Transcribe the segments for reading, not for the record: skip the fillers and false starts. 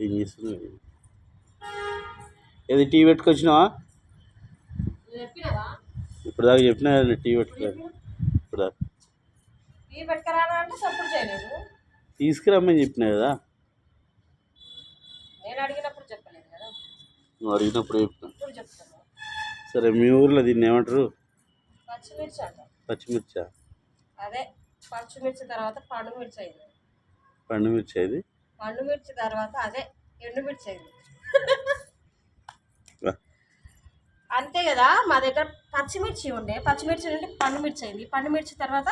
ఏం చేస్తున్నావు? ఏది టీ పెట్టుకొచ్చినావా? ఇప్పుడు దాకా చెప్పినా కదా టీ పెట్టుకురా. ఇప్పుడు తీసుకురమ్మని చెప్పినా కదా. నువ్వు అడిగినప్పుడు చెప్పిన. సరే, మీ ఊర్లో దీన్ని ఏమంటారు? పచ్చిమిర్చి అంట. పచ్చిమిర్చా? అదే పచ్చిమిర్చి తర్వాత పండుమిర్చి అయింది. పండుమిర్చి అది? పండుమిర్చి తర్వాత అదే ఎండుమిర్చి అయింది. అంతే కదా. మా దగ్గర పచ్చిమిర్చి ఉండే, పచ్చిమిర్చి నుండి పండుమిర్చి అయింది, పండుమిర్చి తర్వాత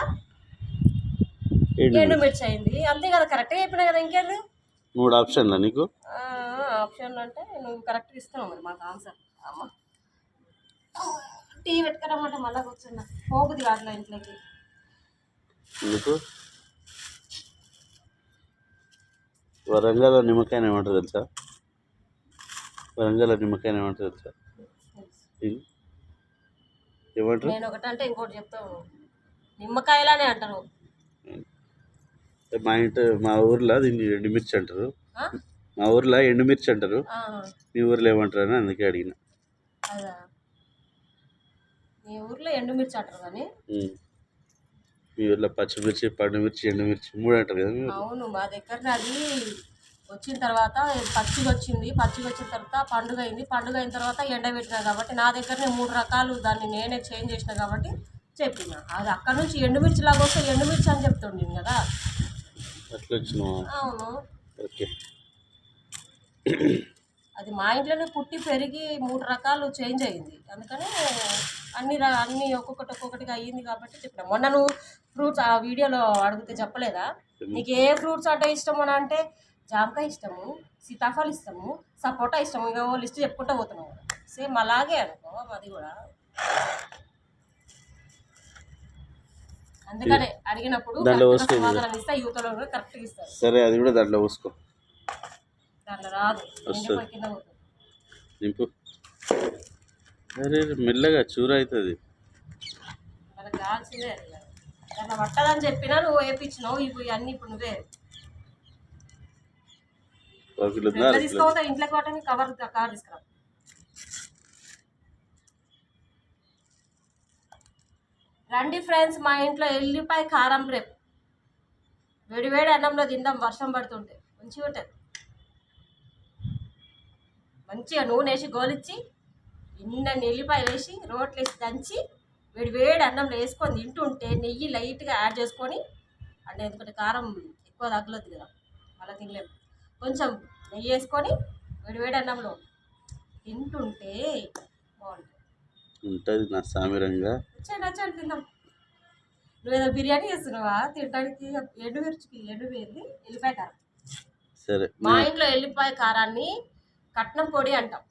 ఎండుమిర్చి అయింది. అంతే కదా, కరెక్ట్గా చెప్పినా కదా. ఇంకేంది? 3 ఆప్షన్లా నీకు? ఆప్షన్లు అంటే నువ్వు కరెక్ట్గా ఇస్తున్నావు మరి మాకు ఆన్సర్. అమ్మ టీ పెట్టుకురమ్మంటే మళ్ళీ కూర్చున్నా, పోగుది కాదులా ఇంట్లోకి. ఎందుకు? వరంగల్ నిమ్మకాయ ఏమంటారు తెలుసా? వరంగల్ నిమ్మకాయ ఏమంటారు తెలుసా? ఏమంటారు? నేను ఒకటంటే ఇంకోటి చెప్తాను. నిమ్మకాయలానే అంటారు. మా ఊర్లో దీన్ని ఎండుమిర్చి అంటారు. మా ఊర్లో ఎండుమిర్చి అంటారు. మీ ఊర్లో ఏమంటారు అని అందుకే అడిగిన. అదా, మీ ఊర్లో ఎండుమిర్చి అంటారు కానీ మీ ఊర్లో పచ్చిమిర్చి, పండుమిర్చి, ఎండుమిర్చి 3 అంటారు కదా. అవును, మా దగ్గర అది వచ్చిన తర్వాత పచ్చిగా వచ్చింది, పచ్చిగా వచ్చిన తర్వాత పండుగ అయింది, పండుగ అయిన తర్వాత ఎండబెట్టినా కాబట్టి నా దగ్గరనే 3 రకాలు దాన్ని నేనే చేంజ్ చేసిన కాబట్టి చెప్పిన. అది అక్కడ నుంచి ఎండుమిర్చి లాగా వస్తే ఎండుమిర్చి అని చెప్తుండే కదా. అట్లా వచ్చిన? అవును. ఓకే. అది మా ఇంట్లోనే పుట్టి పెరిగి 3 రకాలు చేంజ్ అయింది. అందుకని అన్ని ఒక్కొక్కటిగా అయ్యింది కాబట్టి చెప్పిన. మొన్న నువ్వు ఫ్రూట్స్ ఆ వీడియోలో అడిగితే చెప్పలేదా, నీకు ఏ ఫ్రూట్స్ అంటే ఇష్టము అని అంటే జామకాయ ఇష్టము, సీతాఫలం ఇష్టము, సపోటా ఇష్టము, ఇక లిస్ట్ చెప్పుకుంటూ పోతున్నావు. సేమ్ అలాగే అనుకో అది కూడా. అందుకనే అడిగినప్పుడు సమాధానం ఇస్తా, యువతలో కరెక్ట్గా ఇస్తారు. సరే, అది కూడా దాంట్లో పోసుకో. దాంట్లో రాదు, కింద పోతుంది. నింపు. అరే మెల్లగా చూర అవుతుంది. మనకు కావాల్సిందే. దాంట్లో పట్టదని చెప్పినా నువ్వు వేయించినావు. ఇవి అన్నీ ఇప్పుడు నువ్వే తీసుకోవద్దా. ఇంట్లోకి వాటని కవర్ తీసుకురా. రండి ఫ్రెండ్స్, మా ఇంట్లో ఎల్లిపాయ కారం రేపు వేడివేడి అన్నంలో తిందాం. వర్షం పడుతుంటే మంచిగా ఉంటుంది. మంచిగా నూనె వేసి గోలిచ్చి ఇన్ని ఎల్లిపాయలు వేసి రోట్లు వేసి దంచి వేడివేడి అన్నంలో వేసుకొని తింటుంటే నెయ్యి లైట్గా యాడ్ చేసుకొని, అంటే ఎందుకంటే కారం ఎక్కువ తగ్గలేదు కదా, అలా తినలేము. కొంచెం నెయ్యి వేసుకొని వేడివేడి అన్నంలో తింటుంటే బాగుంటుంది. నా సామిరంగా నచ్చండి తిందాం. నువ్వేదో బిర్యానీ చేస్తున్నావా తినడానికి? ఎండుమిర్చికి ఎండువేది ఎల్లిపాయ కారం. సరే, మా ఇంట్లో ఎల్లిపాయ కారాన్ని కట్నం పొడి అంటాం.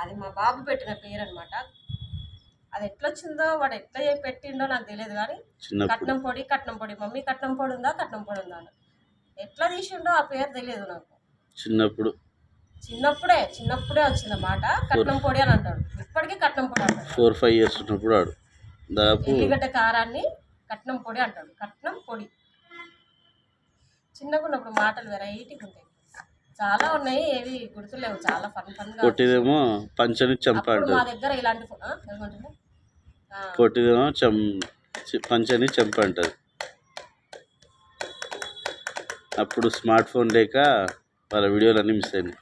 అది మా బాబు పెట్టిన పేరు అనమాట. అది ఎట్లొచ్చిందో వాడు ఎట్లా పెట్టిండో నాకు తెలియదు కానీ కట్నం పొడి మమ్మీ కట్నం పొడి ఉందా అని ఎట్లా తీసిండో ఆ పేరు తెలియదు నాకు. చిన్నప్పుడే వచ్చిందన్నమాట. కట్నం పొడి అని అంటాడు. ఇప్పటికీ కట్నం పొడి అంటాడు. 4-5 years ఉన్నప్పుడు ఆడు ఎల్లిగడ్డ కారాన్ని కట్నం పొడి అంటాడు. కట్నం పొడి. చిన్నగా ఉన్నప్పుడు మాటలు వెరైటీగా ఉంటాయి. చాలా ఉన్నాయి, ఏవి గుర్తులేవు. చాలా ఫన్ గా. కొట్టిదేమో పంచని చంప అంటారు. మా దగ్గర ఇలాంటి కొట్టిదేమో పంచని చంప అంటారు. అప్పుడు స్మార్ట్ ఫోన్ లేక వాళ్ళ వీడియోలు అన్నీ మిస్ అయినాయి.